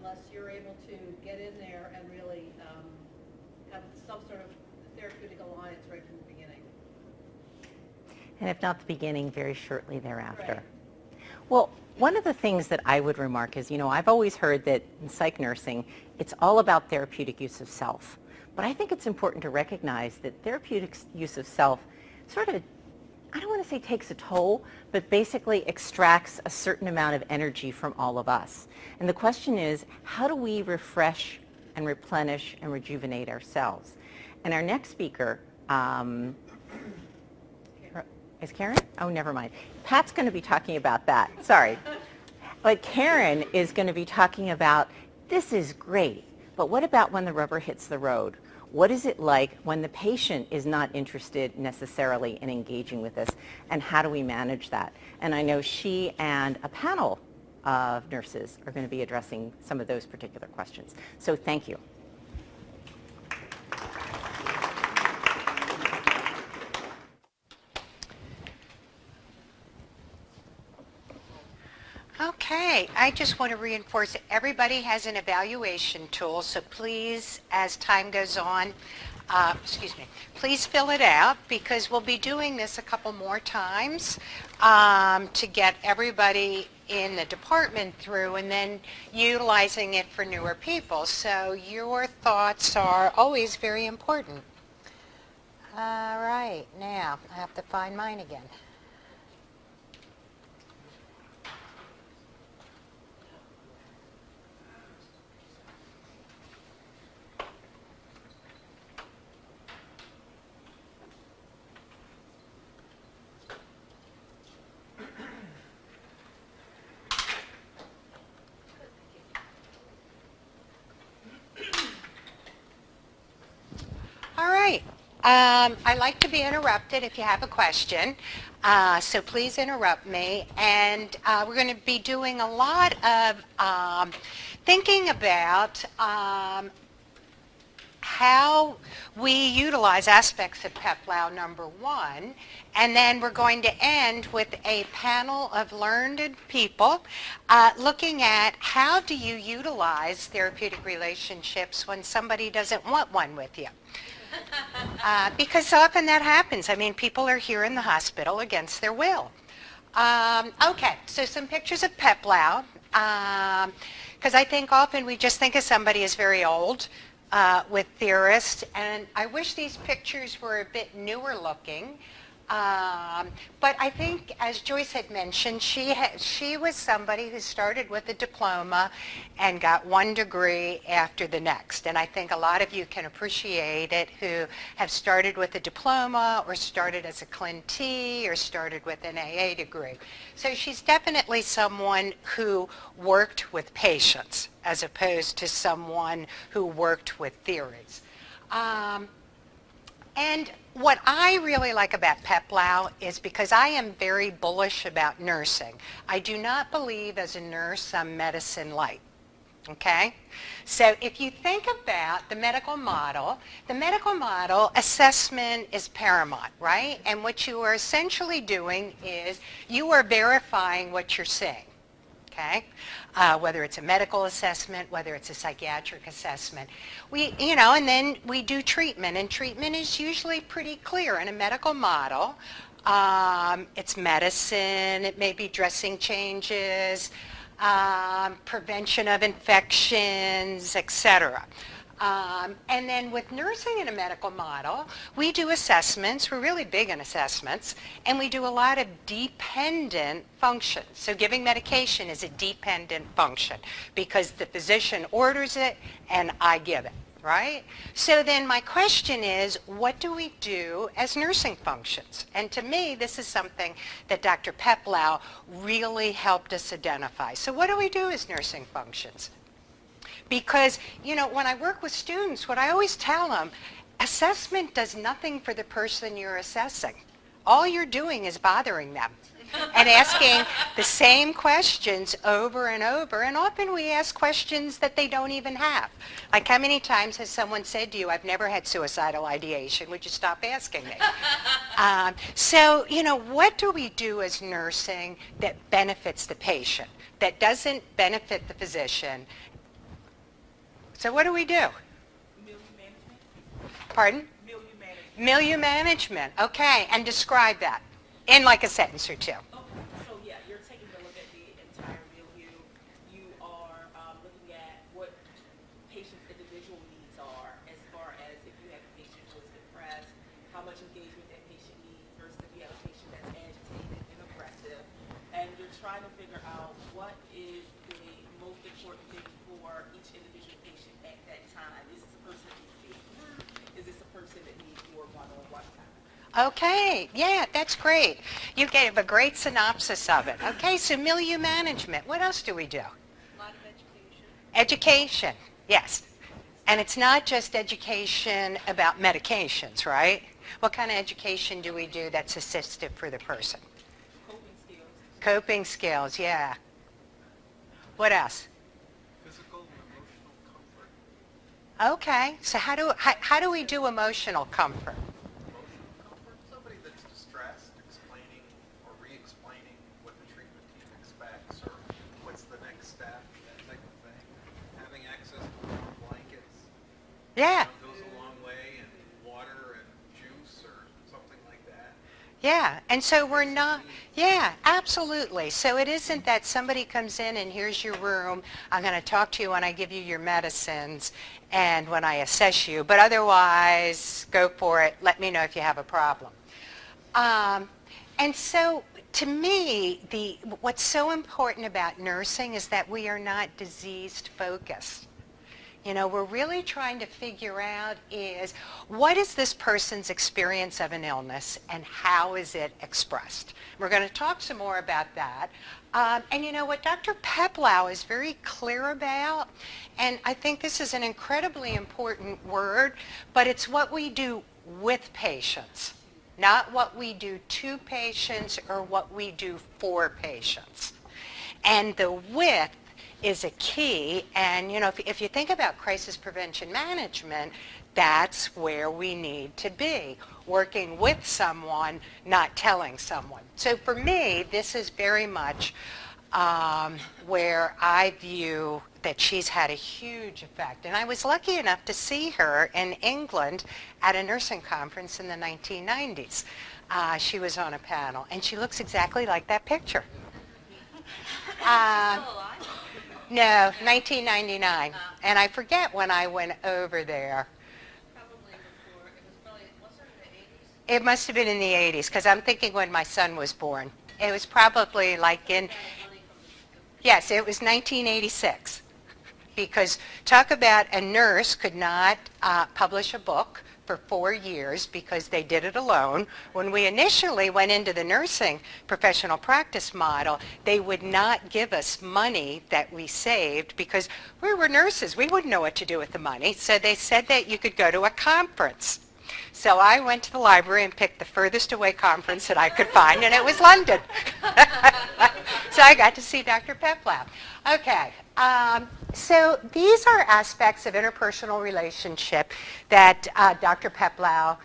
unless you're able to get in there and really have some sort of therapeutic alliance right from the beginning. And if not the beginning, very shortly thereafter. Right. Well, one of the things that I would remark is, I've always heard that in psych nursing, it's all about therapeutic use of self. But I think it's important to recognize that therapeutic use of self sort of, I don't want to say takes a toll, but basically extracts a certain amount of energy from all of us. And the question is, how do we refresh and replenish and rejuvenate ourselves? And our next speaker, is Karen? Oh, never mind. Pat's going to be talking about that. Sorry. But Karen is going to be talking about, this is great, but what about when the rubber hits the road? What is it like when the patient is not interested necessarily in engaging with us, and how do we manage that? And I know she and a panel of nurses are going to be addressing some of those particular questions. So thank you. Okay, I just want to reinforce that everybody has an evaluation tool, so please, as time goes on, please fill it out, because we'll be doing this a couple more times to get everybody in the department through, and then utilizing it for newer people. So your thoughts are always very important. All right, now I have to find mine again. All right. I like to be interrupted if you have a question, so please interrupt me. And we're going to be doing a lot of thinking about how we utilize aspects of Peplau, number one, and then we're going to end with a panel of learned people looking at how do you utilize therapeutic relationships when somebody doesn't want one with you. Because often that happens. I mean, people are here in the hospital against their will. Okay, so some pictures of Peplau, because I think often we just think of somebody as very old with theorists, and I wish these pictures were a bit newer looking. But I think, as Joyce had mentioned, she was somebody who started with a diploma and got one degree after the next. And I think a lot of you can appreciate it who have started with a diploma or started as a ClinT or started with an AA degree. So she's definitely someone who worked with patients as opposed to someone who worked with theories. And what I really like about Peplau is because I am very bullish about nursing. I do not believe as a nurse I'm medicine light, okay? So if you think about the medical model, assessment is paramount, right? And what you are essentially doing is you are verifying what you're seeing. Okay, whether it's a medical assessment, whether it's a psychiatric assessment. And then we do treatment, and treatment is usually pretty clear in a medical model. It's medicine, it may be dressing changes, prevention of infections, etc. And then with nursing in a medical model, we do assessments. We're really big on assessments, and we do a lot of dependent functions. So giving medication is a dependent function because the physician orders it and I give it, right? So then my question is, what do we do as nursing functions? And to me, this is something that Dr. Peplau really helped us identify. So what do we do as nursing functions? Because, when I work with students, what I always tell them, assessment does nothing for the person you're assessing. All you're doing is bothering them and asking the same questions over and over. And often we ask questions that they don't even have. Like, how many times has someone said to you, I've never had suicidal ideation, would you stop asking me? So, what do we do as nursing that benefits the patient, that doesn't benefit the physician, So what do we do? Milieu management. Pardon? Milieu management. Milieu management. Okay, and describe that in like a sentence or two. Okay, so yeah, you're taking a look at the entire milieu. You are looking at what patient's individual needs are, as far as if you have a patient who is depressed, how much engagement that patient needs versus if you have a patient that's agitated and aggressive. And you're trying to figure out what is the most important thing for each individual patient at that time. Is this a person that needs to be heard? Is this a person that needs more one-on-one time? Okay, yeah, that's great. You gave a great synopsis of it. Okay, so milieu management. What else do we do? A lot of education. Education, yes. And it's not just education about medications, right? What kind of education do we do that's assistive for the person? Coping skills. Coping skills, yeah. What else? Physical and emotional comfort. Okay, so how do we do emotional comfort? Emotional comfort, somebody that's distressed, explaining or re-explaining what the treatment team expects or what's the next step, that type of thing. Having access to warm blankets Yeah, goes a long way, and water and juice or something like that. yeah. And so we're not, yeah, absolutely. So it isn't that somebody comes in and here's your room, I'm going to talk to you when I give you your medicines and when I assess you, but otherwise, go for it, let me know if you have a problem. And so to me, what's so important about nursing is that we are not diseased focused. You know, we're really trying to figure out is what is this person's experience of an illness and how is it expressed? We're going to talk some more about that. And you know what Dr. Peplau is very clear about, and I think this is an incredibly important word, but it's what we do with patients, not what we do to patients or what we do for patients. And the with is a key, and you know, if you think about crisis prevention management, that's where we need to be, working with someone, not telling someone. So for me, this is very much where I view that she's had a huge effect. And I was lucky enough to see her in England at a nursing conference in the 1990s. She was on a panel, and she looks exactly like that picture. Still alive? No, 1999. And I forget when I went over there. Probably before, it was probably, wasn't it in the 80s? It must have been in the 80s, because I'm thinking when my son was born. It was probably like in, Got money from yes, it was 1986. Because talk about a nurse could not publish a book for 4 years because they did it alone. When we initially went into the nursing professional practice model, they would not give us money that we saved because we were nurses. We wouldn't know what to do with the money. So they said that you could go to a conference. So I went to the library and picked the furthest away conference that I could find, and it was London. So I got to see Dr. Peplau. Okay, so these are aspects of interpersonal relationship that Dr. Peplau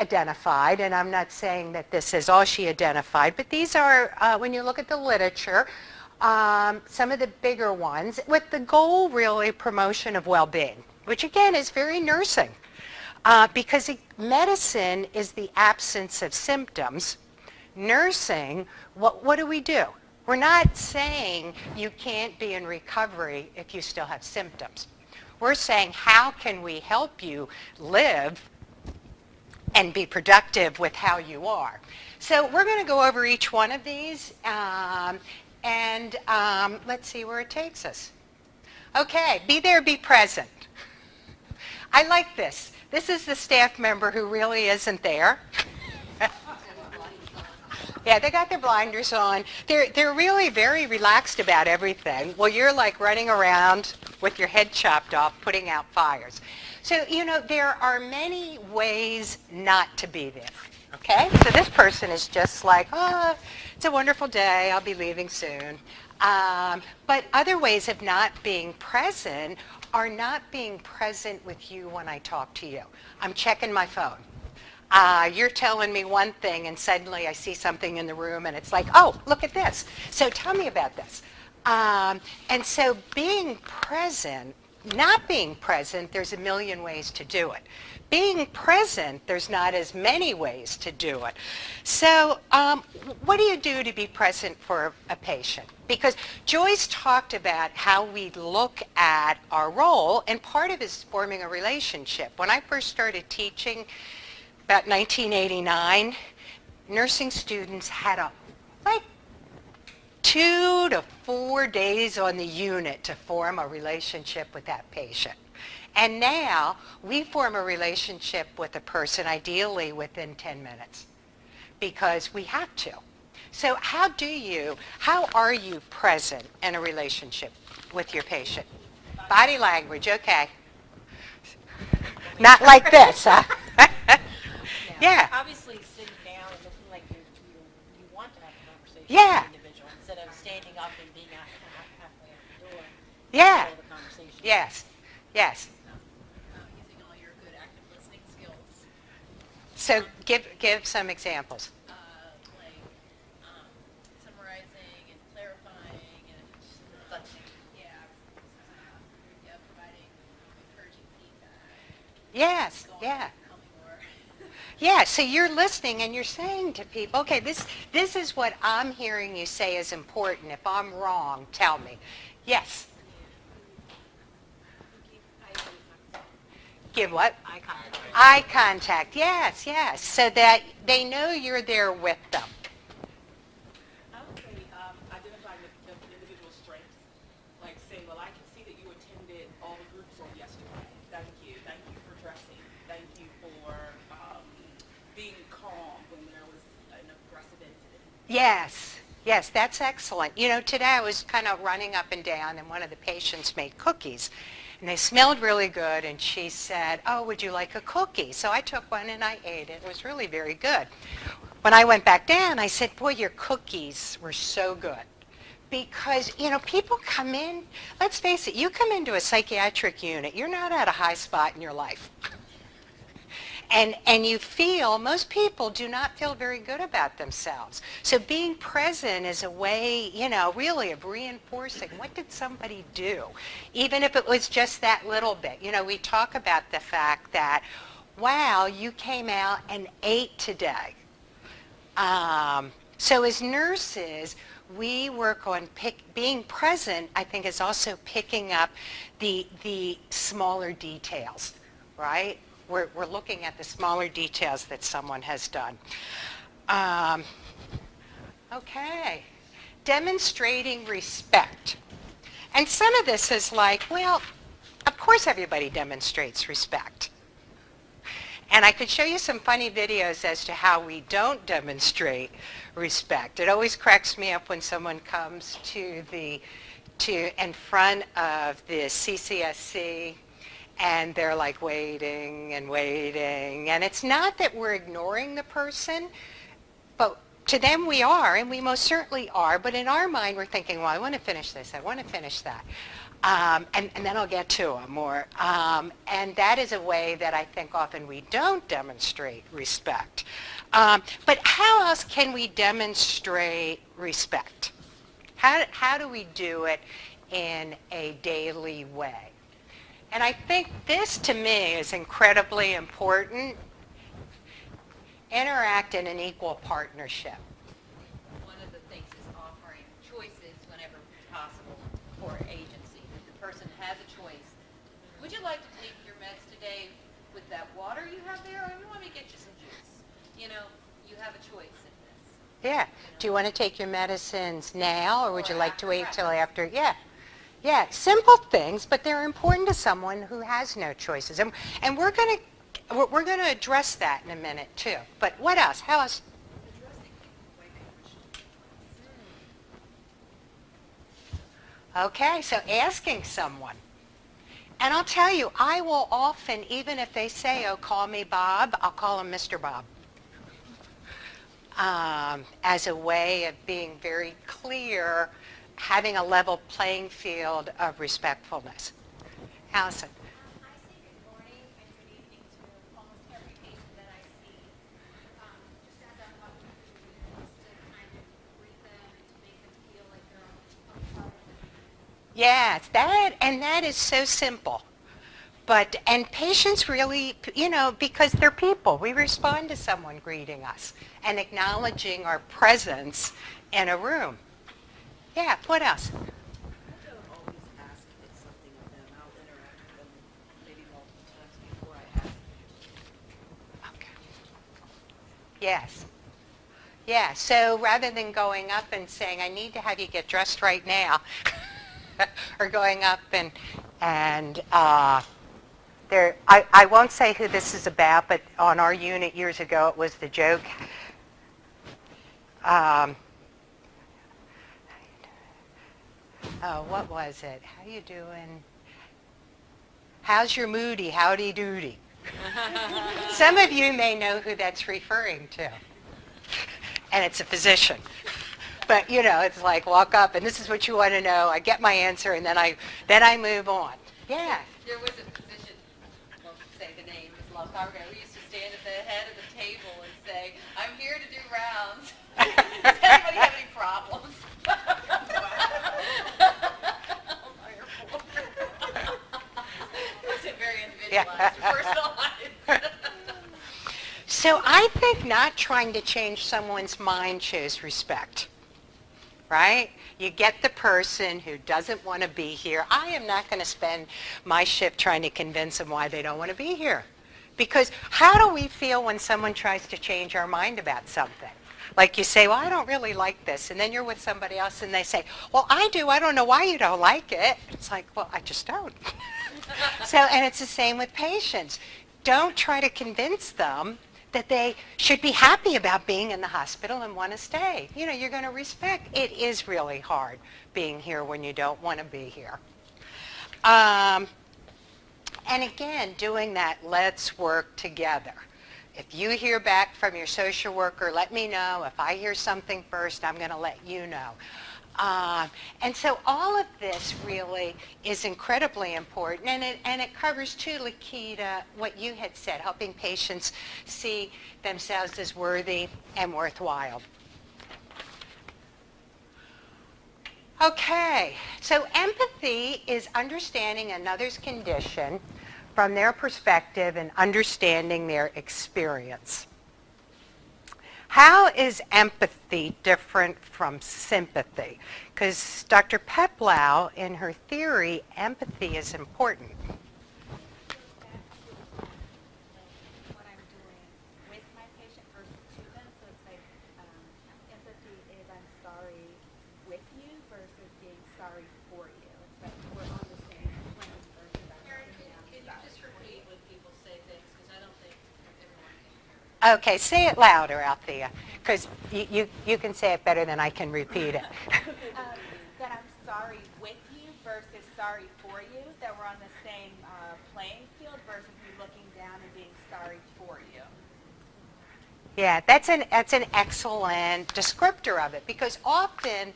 identified, and I'm not saying that this is all she identified, but these are, when you look at the literature, some of the bigger ones, with the goal really promotion of well-being, which again is very nursing. Because medicine is the absence of symptoms. Nursing, what do we do? We're not saying you can't be in recovery if you still have symptoms. We're saying how can we help you live and be productive with how you are. So we're going to go over each one of these and let's see where it takes us. Okay, be there, be present. I like this. This is the staff member who really isn't there. Yeah, they got their blinders on. They're really very relaxed about everything. Well, you're like running around with your head chopped off, putting out fires. So, you know, there are many ways not to be there, okay? So this person is just like, oh, it's a wonderful day. I'll be leaving soon. But other ways of not being present are not being present with you when I talk to you. I'm checking my phone. You're telling me one thing and suddenly I see something in the room and it's like, oh, look at this. So tell me about this. And so being present not being present, there's a million ways to do it. Being present, there's not as many ways to do it. So what do you do to be present for a patient? Because Joyce talked about how we look at our role, and part of it is forming a relationship. When I first started teaching, about 1989, nursing students had like 2 to 4 days on the unit to form a relationship with that patient. And now we form a relationship with a person ideally within 10 minutes because we have to. So how are you present in a relationship with your patient? Body language, okay. Not like this, huh? Yeah. Obviously, sitting down and looking like you want to have a conversation Yeah. with the individual instead of standing up and being halfway out the door. Yeah. In the middle of the conversation. Yes. Yes. Using all your good active listening skills. So give some examples. Like summarizing and clarifying and providing encouraging feedback. Yes. Going Yeah. becoming more. Yeah, so you're listening and you're saying to people, okay, this is what I'm hearing you say is important. If I'm wrong, tell me. Yes. Give what? Eye contact. Eye contact. Yes, yes. So that they know you're there with them. I would say identifying the individual strengths, like saying, well, I can see that you attended all the groups on yesterday. Thank you. Thank you for dressing. Thank you for being calm when there was an aggressive incident. Yes, yes, that's excellent. You know, today I was kind of running up and down, and one of the patients made cookies. And they smelled really good, and she said, oh, would you like a cookie? So I took one and I ate it. It was really very good. When I went back down, I said, boy, your cookies were so good. Because, you know, people come in, let's face it, you come into a psychiatric unit, you're not at a high spot in your life. And you feel, most people do not feel very good about themselves. So being present is a way, you know, really of reinforcing what did somebody do, even if it was just that little bit. You know, we talk about the fact that, wow, you came out and ate today. So as nurses, we work on being present, I think, is also picking up the smaller details, right? We're looking at the smaller details that someone has done. Okay. Demonstrating respect. And some of this is like, well, of course everybody demonstrates respect. And I could show you some funny videos as to how we don't demonstrate respect. It always cracks me up when someone comes in front of the CCSC and they're like waiting and waiting. And it's not that we're ignoring the person, but to them we are, and we most certainly are. But in our mind, we're thinking, well, I want to finish this. I want to finish that. And then I'll get to them. And that is a way that I think often we don't demonstrate respect. But how else can we demonstrate respect? How do we do it in a daily way? And I think this, to me, is incredibly important. Interact in an equal partnership. One of the things is offering choices whenever possible for agency. That the person has a choice. Would you like to take your meds today with that water you have there, or you want me to get you some juice? You know, you have a choice in this. Yeah. Do you want to take your medicines now, or would you like to wait till after? Yeah. Yeah, simple things, but they're important to someone who has no choices. And we're going to address that in a minute too. But what else? How else? Okay, so asking someone. And I'll tell you, I will often, even if they say, oh, call me Bob, I'll call him Mr. Bob. As a way of being very clear, having a level playing field of respectfulness. Allison. I say good morning and good evening to almost every patient that I see. Just as I'm walking through the units to kind of greet them and to make them feel like they're a part of the Yes, that is so simple. But, and patients really, you know, because they're people, we respond to someone greeting us and acknowledging our presence in a room. Yeah, what else? I don't always ask if it's something of them. I'll interact with them maybe multiple times before I ask. Okay. Yes. Yeah, so rather than going up and saying, I need to have you get dressed right now, or going up and there, I won't say who this is about, but on our unit years ago, it was the joke. What was it? How you doing? How's your moody? Howdy doody. Some of you may know who that's referring to. And it's a physician. But, you know, it's like walk up and this is what you want to know. I get my answer and then I move on. Yeah. There was a physician, I won't say the name, it was a long time ago, who used to stand at the head of the table and say, I'm here to do rounds. Does anybody have any problems? It's very individualized, personalized. So I think not trying to change someone's mind shows respect, right? You get the person who doesn't want to be here. I am not going to spend my shift trying to convince them why they don't want to be here. Because how do we feel when someone tries to change our mind about something? Like you say, well, I don't really like this. And then you're with somebody else and they say, well, I do. I don't know why you don't like it. It's like, well, I just don't. And it's the same with patients. Don't try to convince them that they should be happy about being in the hospital and want to stay. You know, you're going to respect. It is really hard being here when you don't want to be here. And again, doing that, let's work together. If you hear back from your social worker, let me know. If I hear something first, I'm going to let you know. And so all of this really is incredibly important, and it covers too, Lakita, what you had said, helping patients see themselves as worthy and worthwhile. Okay, so empathy is understanding another's condition from their perspective and understanding their experience. How is empathy different from sympathy? Because Dr. Peplau, in her theory, empathy is important. What I'm doing with my patient versus to them. So it's like empathy is I'm sorry with you versus being sorry for you. It's like we're on the same plane versus Karen, can you just repeat when people say things? Because I don't think everyone can hear it. Okay, say it louder, Althea, because you can say it better than I can repeat it. That I'm sorry with you versus sorry for you. That we're on the same playing field versus me looking down and being sorry for you. Yeah, that's an excellent descriptor of it, because often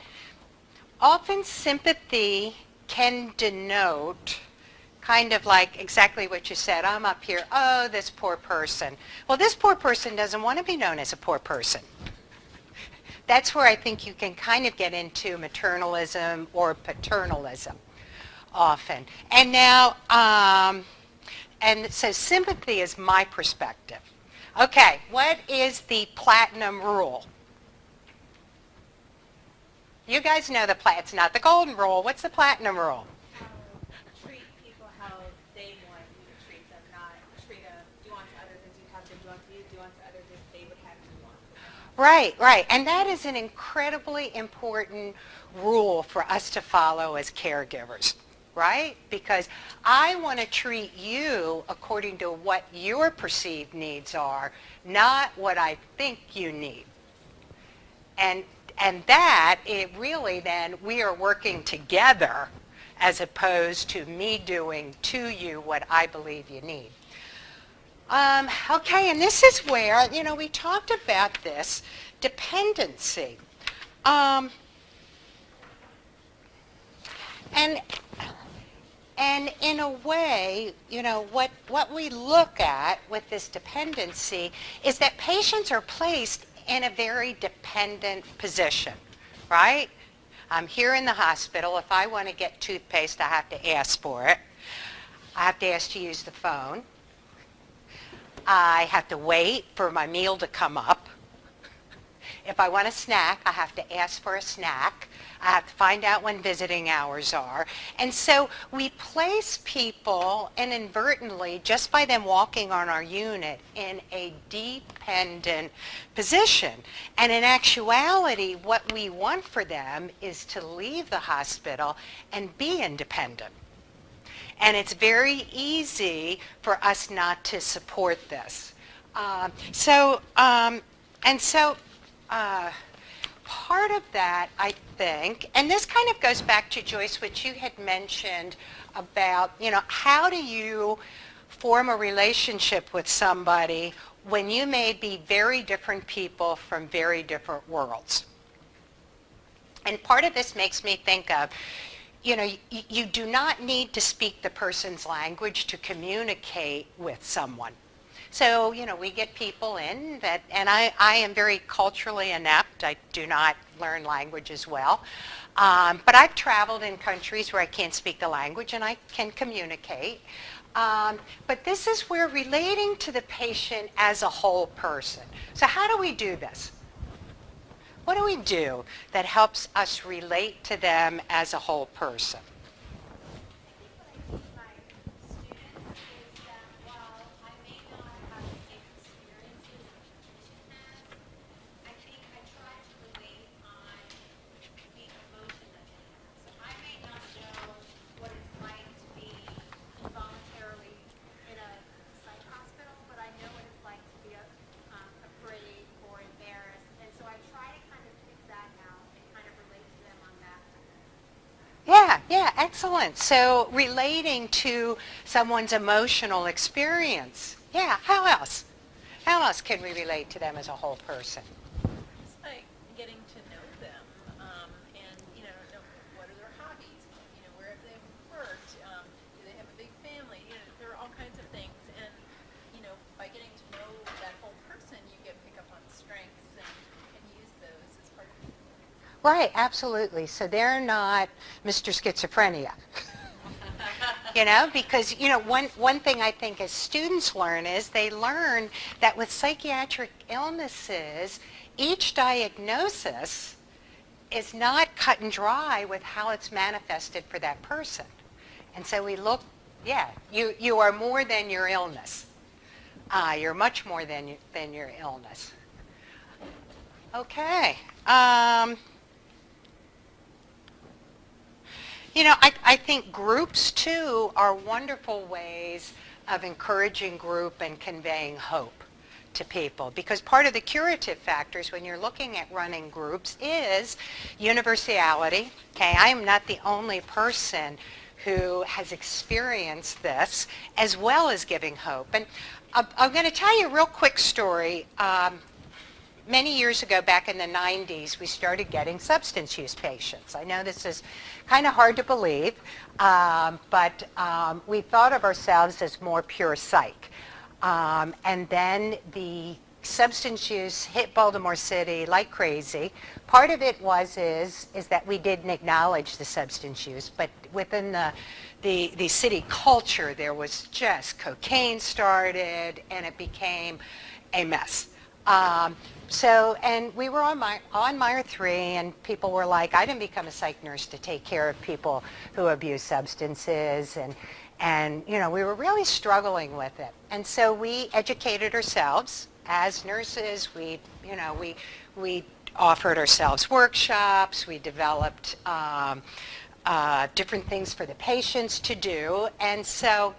sympathy can denote kind of like exactly what you said. I'm up here, oh, this poor person. Well, this poor person doesn't want to be known as a poor person. That's where I think you can kind of get into maternalism or paternalism often. And now, and so sympathy is my perspective. Okay, what is the platinum rule? You guys know it's not the golden rule. What's the platinum rule? Treat people how they want you to treat them, not do unto others as you have them do unto you, do unto others as they would have you want. Right, right. And that is an incredibly important rule for us to follow as caregivers, right? Because I want to treat you according to what your perceived needs are, not what I think you need. And that, it really then, we are working together as opposed to me doing to you what I believe you need. Okay, and this is where, we talked about this, dependency. And in a way, what we look at with this dependency is that patients are placed in a very dependent position, right? I'm here in the hospital. If I want to get toothpaste, I have to ask for it. I have to ask to use the phone. I have to wait for my meal to come up. If I want a snack, I have to ask for a snack. I have to find out when visiting hours are. And so we place people inadvertently, just by them walking on our unit, in a dependent position. And in actuality, what we want for them is to leave the hospital and be independent. And it's very easy for us not to support this. Part of that, I think, and this kind of goes back to Joyce, which you had mentioned about, how do you form a relationship with somebody when you may be very different people from very different worlds? And part of this makes me think of, you do not need to speak the person's language to communicate with someone. So, we get people in that, and I am very culturally inept. I do not learn languages well. But I've traveled in countries where I can't speak the language and I can communicate. But this is where relating to the patient as a whole person. So how do we do this? What do we do that helps us relate to them as a whole person? Yeah, excellent. So relating to someone's emotional experience. Yeah, how else? How else can we relate to them as a whole person? It's like getting to know them, and know what are their hobbies, where have they worked, do they have a big family, there are all kinds of things, and by getting to know that whole person, you get pick up on strengths and use those as part of it. Right, absolutely. So they're not Mr. Schizophrenia. Because, one thing I think as students learn is they learn that with psychiatric illnesses, each diagnosis is not cut and dry with how it's manifested for that person. And so we look, you are more than your illness. You're much more than your illness. Okay. I think groups, too, are wonderful ways of encouraging group and conveying hope to people. Because part of the curative factors when you're looking at running groups is universality. Okay, I am not the only person who has experienced this, as well as giving hope. And I'm going to tell you a real quick story. Many years ago, back in the 90s, we started getting substance use patients. I know this is kind of hard to believe, but we thought of ourselves as more pure psych. And then the substance use hit Baltimore City like crazy. Part of it is that we didn't acknowledge the substance use, but within the city culture, there was just cocaine started, and it became a mess. And we were on Meyer 3, and people were like, I didn't become a psych nurse to take care of people who abuse substances, and we were really struggling with it. And so we educated ourselves as nurses. We offered ourselves workshops. We developed different things for the patients to do. And so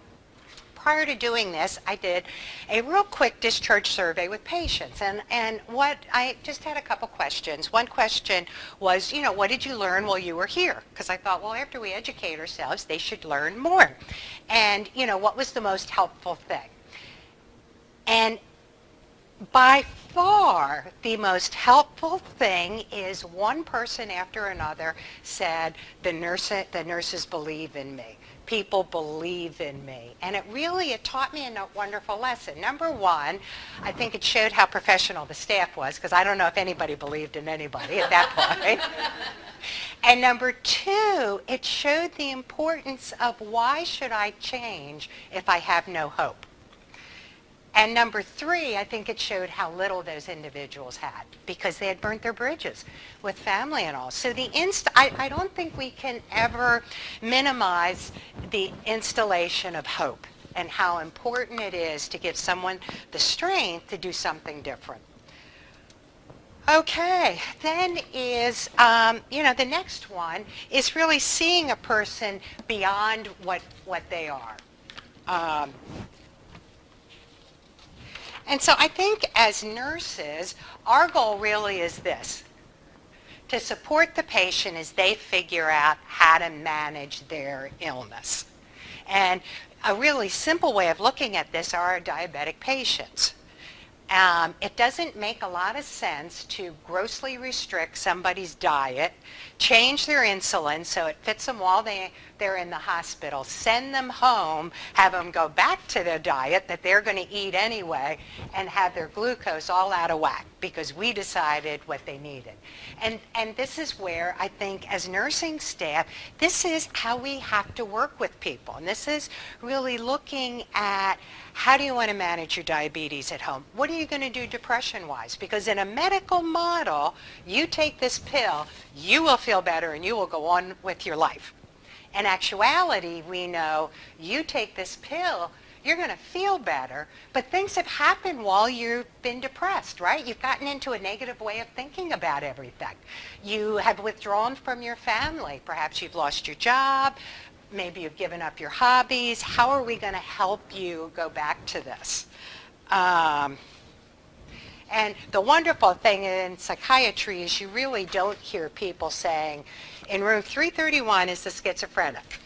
prior to doing this, I did a real quick discharge survey with patients. And what I just had a couple questions. One question was, what did you learn while you were here? Because I thought, well, after we educate ourselves, they should learn more. And, what was the most helpful thing? And by far, the most helpful thing is one person after another said, the nurses believe in me. People believe in me. And it taught me a wonderful lesson. Number one, I think it showed how professional the staff was, because I don't know if anybody believed in anybody at that point. And number two, it showed the importance of why should I change if I have no hope. And number three, I think it showed how little those individuals had because they had burnt their bridges with family and all. So I don't think we can ever minimize the installation of hope and how important it is to give someone the strength to do something different. Okay, then is, the next one is really seeing a person beyond what they are. And so I think as nurses, our goal really is this, to support the patient as they figure out how to manage their illness. And a really simple way of looking at this are our diabetic patients. It doesn't make a lot of sense to grossly restrict somebody's diet, change their insulin so it fits them while they're in the hospital, send them home, have them go back to their diet that they're going to eat anyway, and have their glucose all out of whack because we decided what they needed. And this is where I think as nursing staff, this is how we have to work with people. And this is really looking at how do you want to manage your diabetes at home? What are you going to do depression-wise? Because in a medical model, you take this pill, you will feel better and you will go on with your life. In actuality, we know you take this pill, you're going to feel better, but things have happened while you've been depressed, right? You've gotten into a negative way of thinking about everything. You have withdrawn from your family. Perhaps you've lost your job. Maybe you've given up your hobbies. How are we going to help you go back to this? And the wonderful thing in psychiatry is you really don't hear people saying, in room 331 is the schizophrenic.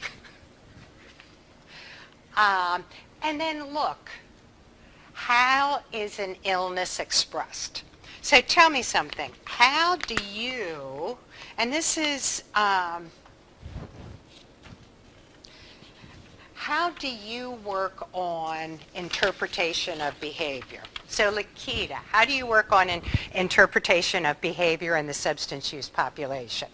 And then look, how is an illness expressed? So tell me something. How do you, and this is, how do you work on interpretation of behavior? So Lakita, how do you work on an interpretation of behavior in the substance use population?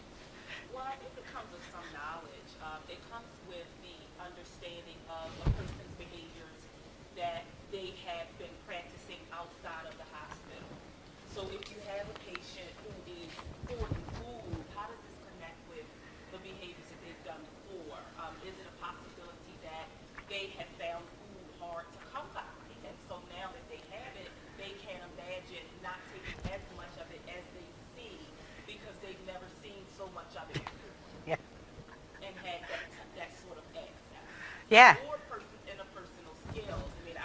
Well, I think it comes with some knowledge. It comes with the understanding of a person's behaviors that they have been practicing outside of the hospital. So if you have a patient who is hoarding food, how does this connect with the behaviors that they've done before? Is it a possibility that they have found food hard to come by? And so now that they have it, they can imagine not taking as much of it as they see because they've never seen so much of it before. Yeah. And had that sort of access. Yeah. Or interpersonal skills. I mean,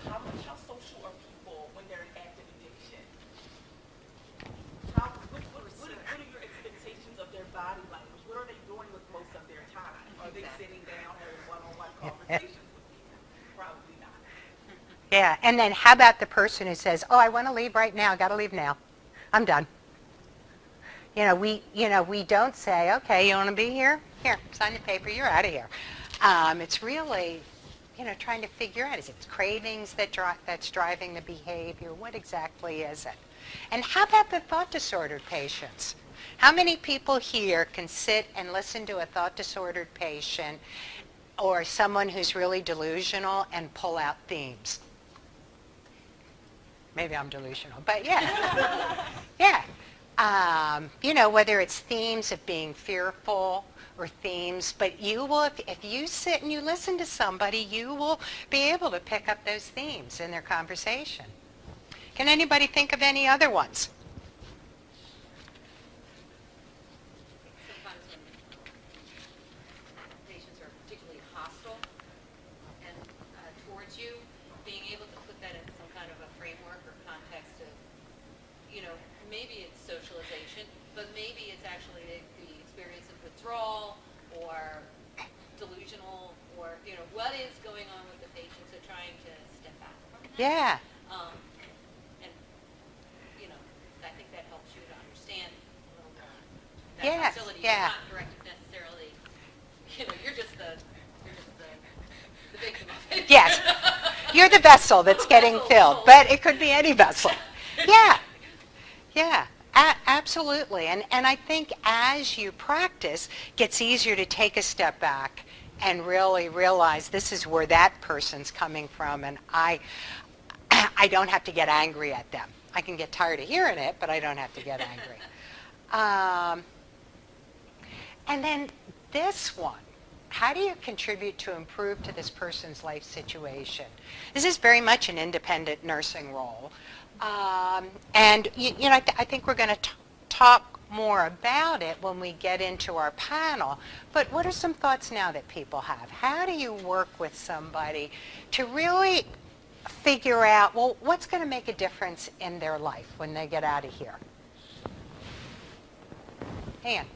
how social are people when they're in active addiction? What are your expectations of their body language? What are they doing with most of their time? Are they sitting down having one-on-one conversations with people? Probably not. Yeah, and then how about the person who says, "Oh, I want to leave right now. Got to leave now. I'm done." We don't say, "Okay, you want to be here? Here, sign the paper. You're out of here." It's really, trying to figure out, is it cravings that's driving the behavior? What exactly is it? And how about the thought disordered patients? How many people here can sit and listen to a thought disordered patient or someone who's really delusional and pull out themes? Maybe I'm delusional, but yeah. Yeah. Whether it's themes of being fearful or themes, but you will, if you sit and you listen to somebody, you will be able to pick up those themes in their conversation. Can anybody think of any other ones? Sometimes when patients are particularly hostile and towards you, being able to put that in some kind of a framework or context of, maybe it's socialization, but maybe it's actually the experience of withdrawal or delusional or, what is going on with the patient, so trying to step back from that. Yeah. And, I think that helps you to understand a little more. That Yes, hostility yeah. is not directed necessarily, you're just the victim of it. Yes. You're the vessel that's getting filled, but it could be any vessel. Yeah. Yeah. Absolutely. And I think as you practice, it gets easier to take a step back and really realize this is where that person's coming from, and I don't have to get angry at them. I can get tired of hearing it, but I don't have to get angry. And then this one. How do you contribute to improve to this person's life situation? This is very much an independent nursing role. And I think we're going to talk more about it when we get into our panel. But what are some thoughts now that people have? How do you work with somebody to really figure out, well, what's going to make a difference in their life when they get out of here? Ann.